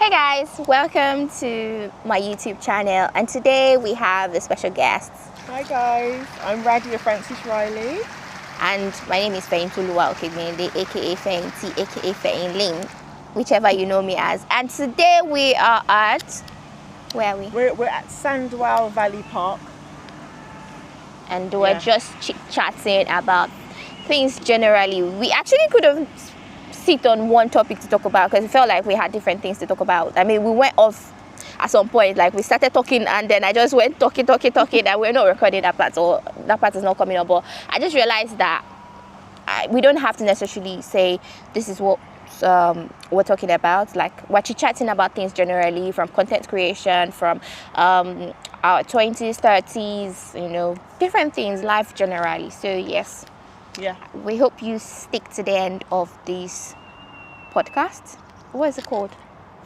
Hey guys, welcome to my YouTube channel, and today we have a special guest. Hi guys, I'm Radhiya Francis Riley. And my name is Fehin aka Fehin T, aka Fehin Ling, whichever you know me as. And today we are at, where are we? We're at Sandwell Valley Park. And we're just chit-chatting about things generally. We actually could have sit on one topic to talk about because it felt like we had different things to talk about. I mean, we went off at some point, like we started talking and then I just went talking and we're not recording that part, or that part is not coming up. But I just realized that we don't have to necessarily say this is what we're talking about. Like, we're chatting about things generally, from content creation, from our 20s, 30s, you know, different things, life generally. So yes, we hope you stick to the end of this podcast. What is it called?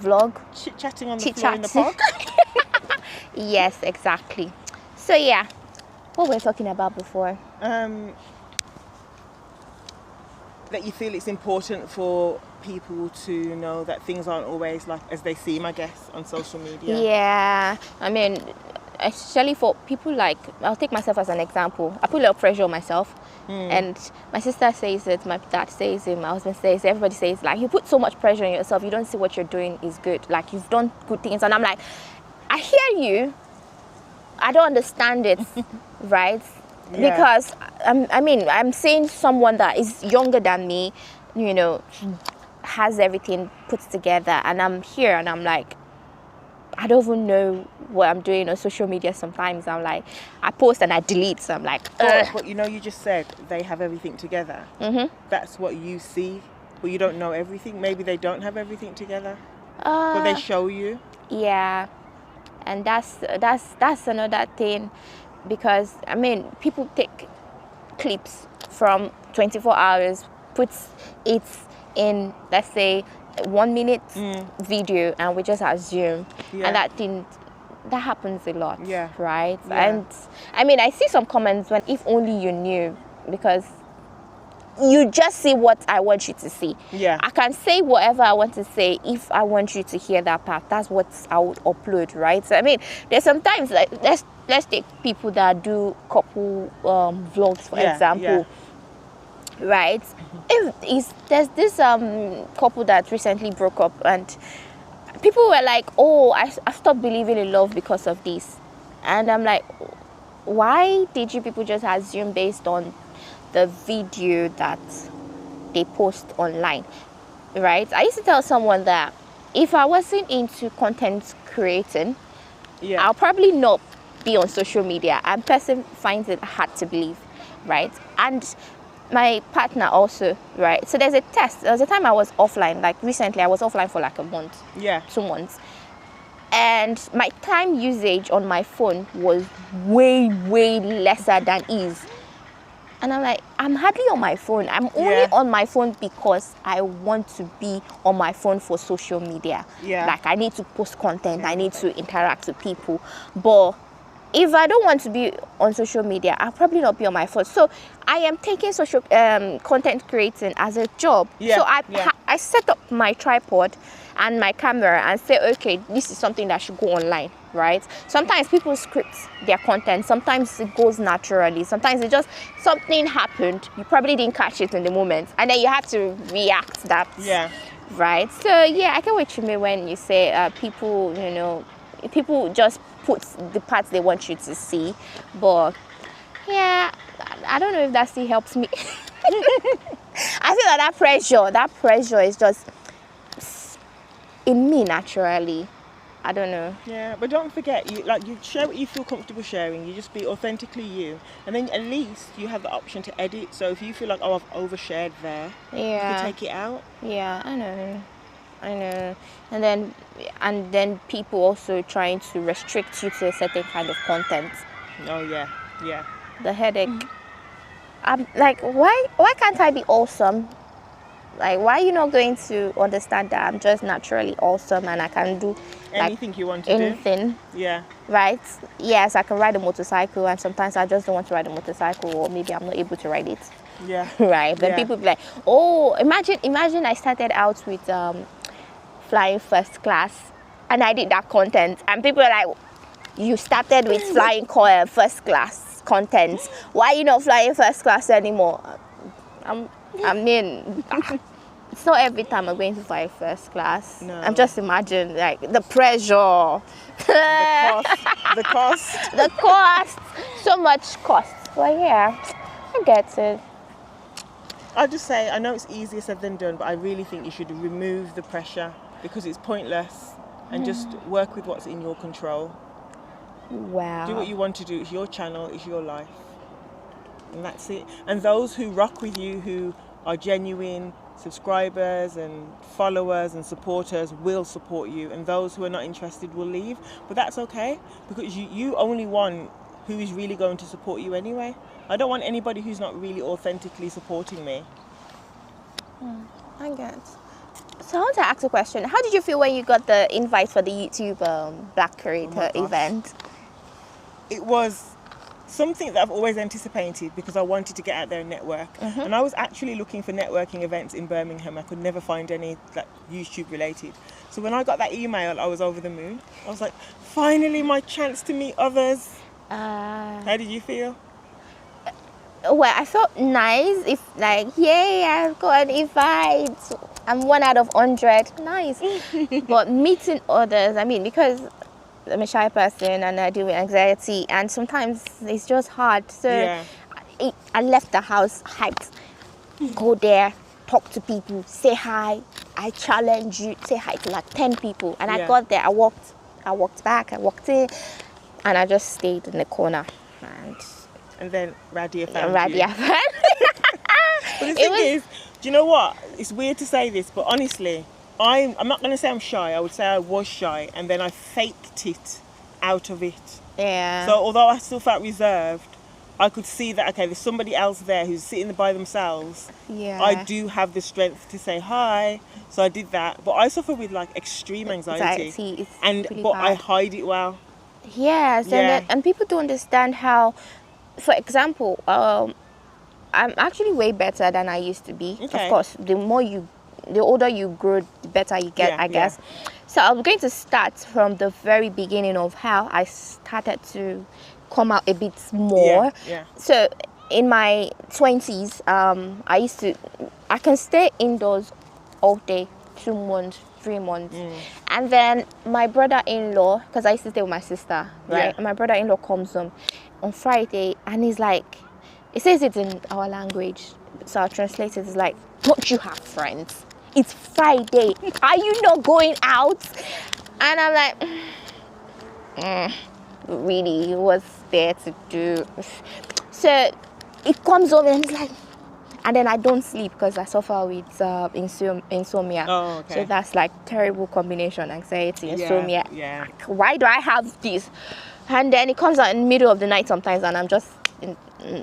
Vlog? Chit-chatting on the floor in the park. Yes, exactly. So yeah, what were we talking about before? That you feel it's important for people to know that things aren't always like as they seem, I guess, on social media. Yeah, I mean, especially for people like, I'll take myself as an example. I put a lot of pressure on myself. And my sister says it, my dad says it, my husband says it, everybody says, like, you put so much pressure on yourself, you don't see what you're doing is good. Like, you've done good things. And I'm like, I hear you, I don't understand it, right? Yeah. Because, I'm saying someone that is younger than me, you know, has everything put together, and I'm here and I'm like, I don't even know what I'm doing on social media sometimes. I'm like, I post and I delete, so I'm like, but you know, you just said they have everything together. That's what you see, but you don't know everything. Maybe they don't have everything together, but they show you. Yeah, and that's another thing, because I mean, people take clips from 24 hours, puts it in, let's say, 1 minute video, and we just assume, and that happens a lot, right? And I mean, I see some comments when, if only you knew, because you just see what I want you to see. I can say whatever I want to say if I want you to hear that part. That's what I would upload, right? So I mean, there's sometimes, like, let's take people that do couple vlogs, for example. Right, there's this couple that recently broke up, and people were like, oh, I stopped believing in love because of this. And I'm like, why did you people just assume based on the video that they post online, right? I used to tell someone that if I wasn't into content creating, I'll probably not be on social media, and person finds it hard to believe, right? And my partner also, right? So there's a test. There was a time I was offline, like recently I was offline for like a month, 2 months, and my time usage on my phone was way lesser than is. And I'm like, I'm hardly on my phone. I'm only on my phone because I want to be on my phone for social media. Like, I need to post content, I need to interact with people. But if I don't want to be on social media, I'll probably not be on my phone. So I am taking social content creating as a job. So I set up my tripod and my camera and say, okay, this is something that should go online, right? Sometimes people script their content. Sometimes it goes naturally. Sometimes it just, something happened. You probably didn't catch it in the moment, and then you have to react that. Right? So yeah, I get what you mean when you say people, you know, people just put the parts they want you to see. But yeah, I don't know if that still helps me. I feel like that pressure is just in me naturally. I don't know. Yeah, but don't forget, you share what you feel comfortable sharing. You just be authentically you, and then at least you have the option to edit. So if you feel like, oh, I've overshared there, you can take it out. Yeah, I know. And then people also trying to restrict you to a certain kind of content. Oh yeah. The headache. I'm like, why can't I be awesome? Like, why are you not going to understand that I'm just naturally awesome and I can do anything you want to anything. Yeah. Right? Yes, I can ride a motorcycle, and sometimes I just don't want to ride a motorcycle, or maybe I'm not able to ride it. Yeah. Right? Then people be like, oh, imagine I started out with flying first class, and I did that content, and people are like, you started with flying first class content. Why are you not flying first class anymore? I mean, it's not every time I'm going to fly first class. No. I'm just imagining like the pressure, The cost. the cost, so much cost. But yeah, I get it. I'll just say, I know it's easier said than done, but I really think you should remove the pressure because it's pointless, and just work with what's in your control. Wow. Do what you want to do. It's your channel, it's your life. And that's it. And those who rock with you, who are genuine subscribers and followers and supporters, will support you. And those who are not interested will leave. But that's okay, because you only want who is really going to support you anyway. I don't want anybody who's not really authentically supporting me. I get. So I want to ask a question. How did you feel when you got the invite for the YouTube Black Creator event? It was something that I've always anticipated because I wanted to get out there and network. And I was actually looking for networking events in Birmingham. I could never find any like YouTube related. So when I got that email, I was over the moon. I was like, finally my chance to meet others. How did you feel? Well, I felt nice. If like, yay, I've got an invite. I'm 1 out of 100. Nice. But meeting others, I mean, because I'm a shy person and I deal with anxiety, and sometimes it's just hard. So Yeah. I left the house hyped. Go there, talk to people, say hi. I challenge you, say hi to like 10 people. And I got there, I walked back, I walked in, and I just stayed in the corner. And then Radhiya found Radhiya you. found But the thing is, do you know what? It's weird to say this, but honestly, I'm not going to say I'm shy. I would say I was shy, and then I faked it out of it. Yeah. So although I still felt reserved, I could see that, okay, there's somebody else there who's sitting by themselves. Yeah. I do have the strength to say hi. So I did that. But I suffer with like extreme anxiety. It's pretty But I bad. hide it well. Yes, Yeah. and people don't understand how, for example, I'm actually way better than I used to be. Okay. Of course, the older you grow, the better you get, I guess. So I'm going to start from the very beginning of how I started to come out a bit more. Yeah. So in my 20s, I can stay indoors all day, 2 months, 3 months. And then my brother-in-law, because I used to stay with my sister, right? Yeah. And my brother-in-law comes home on Friday, and he's like, he says it in our language, so I'll translate it. It's like, don't you have friends? It's Friday. Are you not going out? And I'm like, really, what's there to do? So it comes home and it's like, and then I don't sleep because I suffer with insomnia. Oh, okay. So that's like terrible combination, anxiety, insomnia. Yeah. Why do I have this? And then it comes out in the middle of the night sometimes, and I'm just in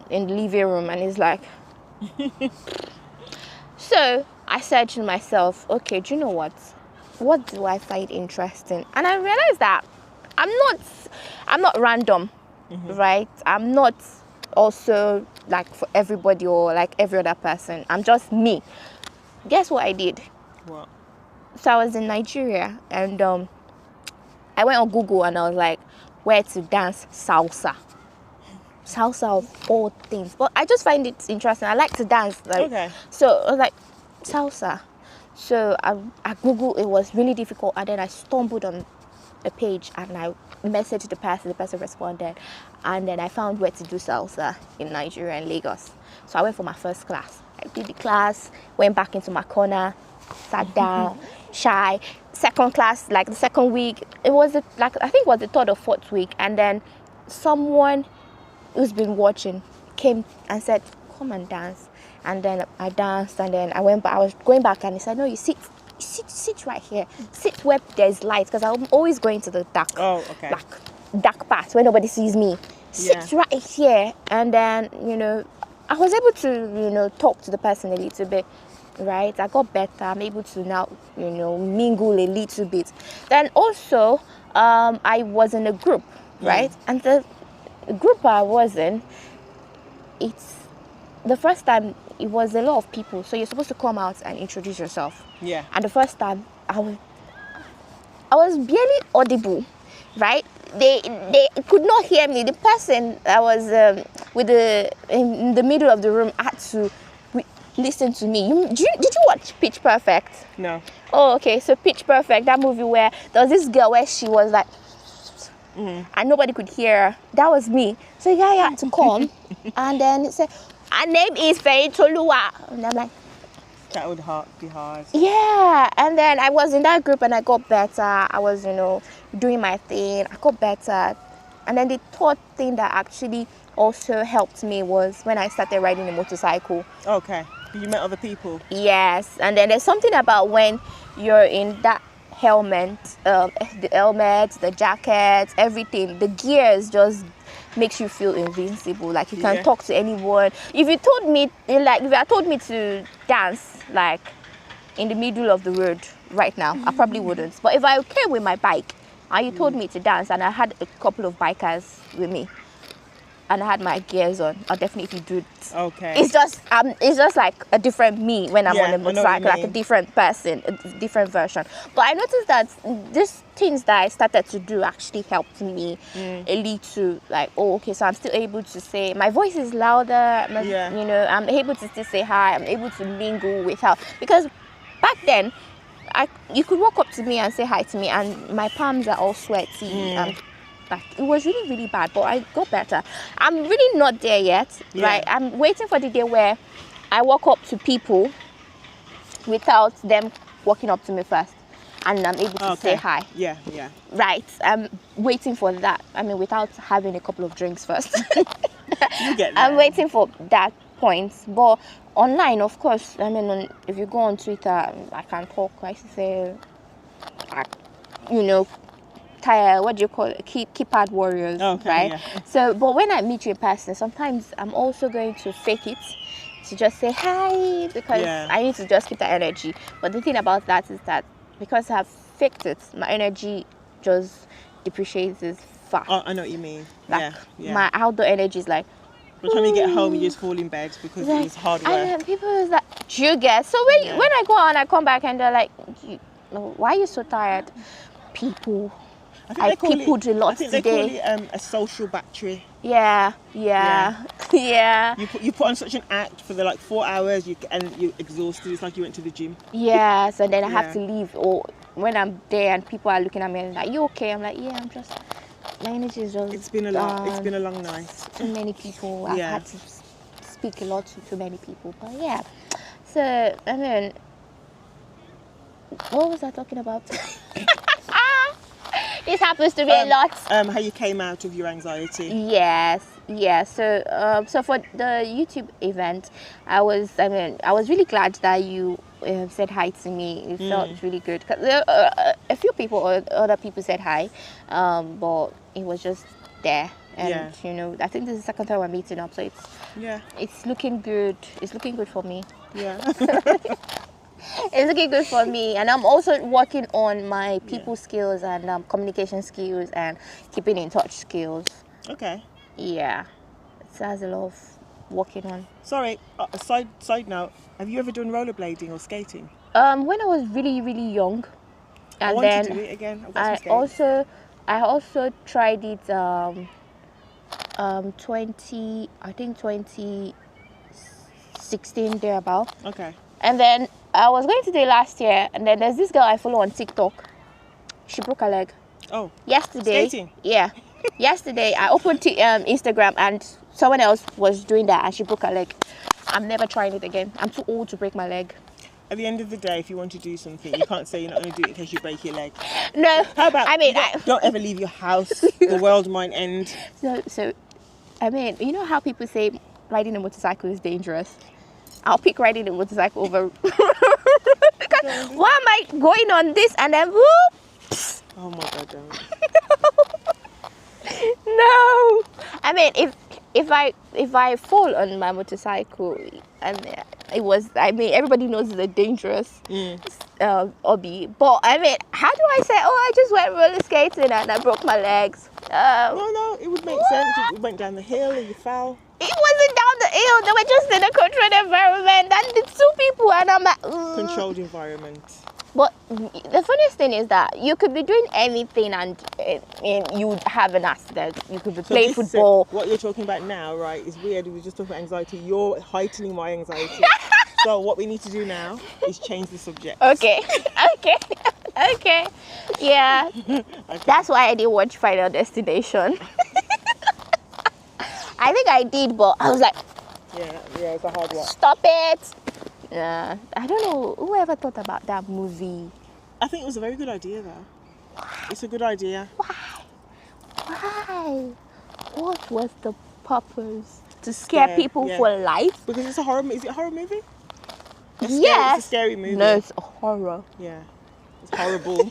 the living room, and it's like. So I said to myself, okay, do you know what? What do I find interesting? And I realized that I'm not random, right? I'm not also like for everybody or like every other person. I'm just me. Guess what I did? What? So I was in Nigeria, and I went on Google and I was like, where to dance salsa. Salsa of all things. But I just find it interesting. I like to dance. Like, Okay. So I was like, salsa. So I Googled, it was really difficult, and then I stumbled on a page and I messaged the person responded, and then I found where to do salsa in Nigeria and Lagos. So I went for my first class. I did the class, went back into my corner, sat down, shy. Second class, like the second week, it was I think it was the third or fourth week, and then someone who's been watching came and said, come and dance. And then I danced, and then I went back. I was going back, and he said, no, you sit right here. Sit where there's light, because I'm always going to the dark, dark part where nobody sees me. Sit right here. And then, I was able to, talk to the person a little bit, right? I got better. I'm able to now, mingle a little bit. Then also, I was in a group, right? And the group I was in, it's the first time, it was a lot of people, so you're supposed to come out and introduce yourself. Yeah. And the first time, I was barely audible, right? They could not hear me. The person that was in the middle of the room had to listen to me. Did you watch Pitch Perfect? No. Oh, okay. So Pitch Perfect, that movie where there was this girl where she was like, and nobody could hear her. That was me. So the guy had to come, and then he said, "Her name is Fehin." And I'm like, That would be hard. yeah. And then I was in that group and I got better. I was, doing my thing. I got better. And then the third thing that actually also helped me was when I started riding a motorcycle. Okay. You met other people? Yes. And then there's something about when you're in that helmet, the jacket, everything, the gears just makes you feel invincible. Like you can talk to anyone. If you had told me to dance like in the middle of the road right now, I probably wouldn't. But if I came with my bike and you told me to dance and I had a couple of bikers with me and I had my gears on, I'll definitely do it. Okay. It's just like a different me when I'm on a motorcycle, like a different person, a different version. But I noticed that these things that I started to do actually helped me a little. Like, oh, okay, so I'm still able to say, my voice is louder, I'm able to still say hi, I'm able to mingle with her. Because back then, you could walk up to me and say hi to me and my palms are all sweaty and like it was really, really bad, but I got better. I'm really not there yet, right? I'm waiting for the day where I walk up to people without them walking up to me first and I'm able to say hi. Yeah. Right. I'm waiting for that. I mean, without having a couple of drinks first. You get that. I'm waiting for that point. But online, of course, I mean, if you go on Twitter, I can talk. I used to say, what do you call it? Keypad warriors, right? Yeah. So, but when I meet you in person, sometimes I'm also going to fake it to just say hi because I need to just keep that energy. But the thing about that is that because I've faked it, my energy just depreciates fast. Oh, I know what you mean. Like my outdoor energy is like. By the time you get home, you just fall in bed because it's hard work. And people is like, do you get? So when I go on, I come back and they're like, why are you so tired? People. I peopled a lot today. They call it a social battery. Yeah. You put on such an act for the 4 hours, and you're exhausted. It's like you went to the gym. Yes, and then I have to leave. Or when I'm there and people are looking at me and like, you okay? I'm like, I'm just. My energy is just. It's been a lot. It's been a long night. Too many people. I've had to speak a lot to too many people. But yeah. So I mean, what was I talking about? This happens to me a lot. How you came out of your anxiety? Yes. So for the YouTube event, I was really glad that you said hi to me. It felt really good. Cause a few people, other people said hi, but it was just there. And I think this is the second time we're meeting up, so it's looking good. It's looking good for me. Yeah. It's looking good for me, and I'm also working on my people skills and communication skills and keeping in touch skills. Okay. Yeah, so there's a lot of working on. Sorry, side note, have you ever done rollerblading or skating? When I was really, really young, and I want to do it again. I also tried it 2016 thereabout. Okay. And then I was going to do it last year, and then there's this girl I follow on TikTok. She broke her leg. Oh. Yesterday. Skating. Yeah. Yesterday I opened Instagram and someone else was doing that and she broke her leg. I'm never trying it again. I'm too old to break my leg. At the end of the day, if you want to do something, you can't say you're not going to do it because you break your leg. No. How about don't ever leave your house. The world might end. So, I mean, you know how people say riding a motorcycle is dangerous? I'll pick riding a motorcycle over. Because why am I going on this and then whoop? Oh my God, don't. No. I mean, if I fall on my motorcycle and everybody knows it's a dangerous hobby. But I mean, how do I say, I just went roller skating and I broke my legs? No, it would make sense. You went down the hill and you fell. It wasn't down the hill. They were just in a controlled environment. And the two people, and I'm like, controlled environment. But the funniest thing is that you could be doing anything and you would have an accident. You could be playing football. What you're talking about now, right, is weird. We were just talking about anxiety. You're heightening my anxiety. So what we need to do now is change the subject. Okay. Okay. Yeah. Okay. That's why I didn't watch Final Destination. I think I did, but I was like, yeah, it's a hard one. Stop it. Yeah, I don't know whoever thought about that movie. I think it was a very good idea, though. Why? It's a good idea. Why? What was the purpose? To scare people for life? Because it's a horror. Is it a horror movie? Yes. It's a scary movie. No, it's a horror. Yeah, it's horrible.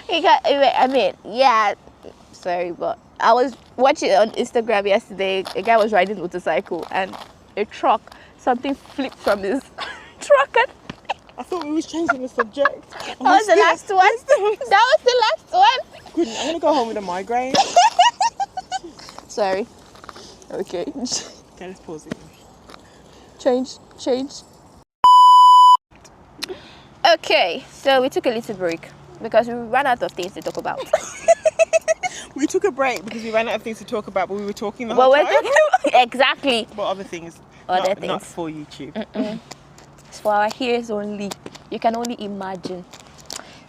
I mean, yeah. Sorry, but I was watching it on Instagram yesterday. A guy was riding a motorcycle and a truck. Something flipped from his truck. And I thought we was changing the subject. That was the last one. That was the last one. Good. I'm gonna go home with a migraine. Sorry. Okay. Okay, let's pause it. Change. Okay, so we took a little break because we ran out of things to talk about. We took a break because we ran out of things to talk about, but we were talking the whole time. Exactly. But other things. Not for YouTube. It's for our ears only. You can only imagine.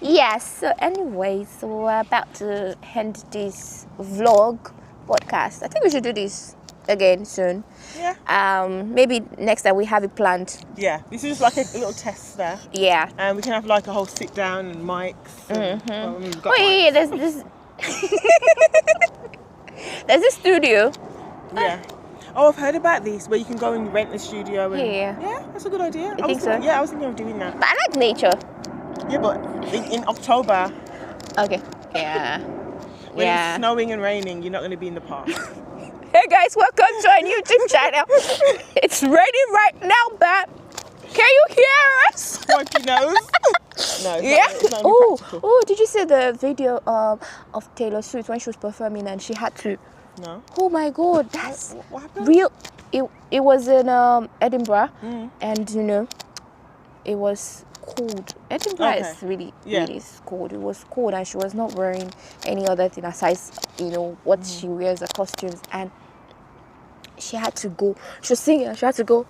Yes. So anyway, so we're about to end this vlog podcast. I think we should do this again soon. Yeah. Maybe next time we have it planned. Yeah. This is just like a little test there. Yeah. And we can have like a whole sit down and mics. And, yeah. There's this. There's a studio. Yeah. Oh, I've heard about this where you can go and rent the studio. And, yeah, that's a good idea. You think so? Yeah, I was thinking of doing that. But I like nature. Yeah, but in October. Okay. Yeah. When it's snowing and raining, you're not going to be in the park. Hey guys, welcome to our YouTube channel. It's raining right now, but can you hear us? Wipe your nose. No. It's not oh! Did you see the video of Taylor Swift when she was performing and she had to? No. Oh my God, that's what happened? real. It was in Edinburgh, and it was cold. Edinburgh is really cold. It was cold, and she was not wearing any other thing aside, what she wears, the costumes, and she had to go. She was singing, she had to go.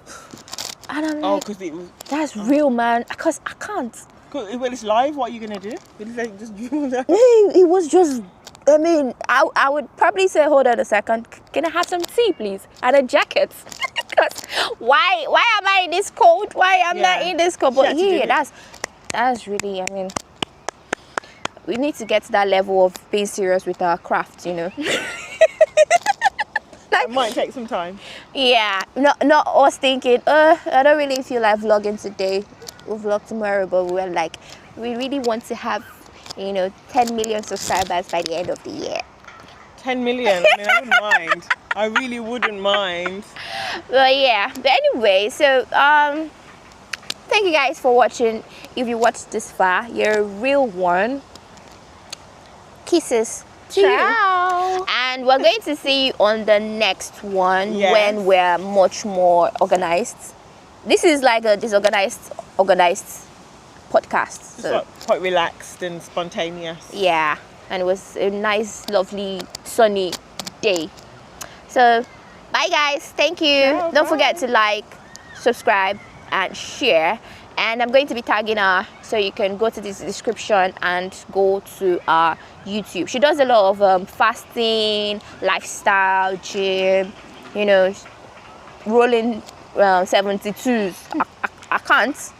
And I'm like, because it was. That's real, man. Because I can't. When it's live, what are you gonna do? It was just. I mean, I would probably say, hold on a second. Can I have some tea, please, and a jacket? Because why am I in this cold? Why am I in this cold? But that's really. I mean, we need to get to that level of being serious with our craft, It might take some time. Yeah, not us thinking, I don't really feel like vlogging today. We'll vlog tomorrow, but we really want to have, 10 million subscribers by the end of the year. 10 million? I mean, I wouldn't mind. I really wouldn't mind. But yeah, but anyway, so thank you guys for watching. If you watched this far, you're a real one. Kisses. Ciao. And we're going to see you on the next one when we're much more organized. This is like a disorganized, organized podcast. So like quite relaxed and spontaneous. Yeah, and it was a nice, lovely, sunny day. So, bye guys. Thank you. Don't forget to like, subscribe, and share. And I'm going to be tagging her, so you can go to this description and go to our YouTube. She does a lot of fasting, lifestyle, gym, rolling 72s. I can't.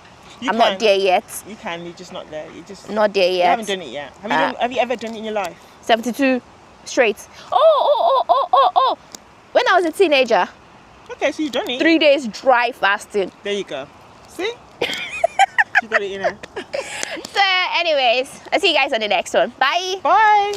I'm not there yet. You can, you're just not there. You're just not there yet. You haven't done it yet. Have you ever done it in your life? 72 straight. Oh. When I was a teenager. Okay, so you've done it. 3 days dry fasting. There you go. See? You got it, So anyways, I'll see you guys on the next one. Bye. Bye.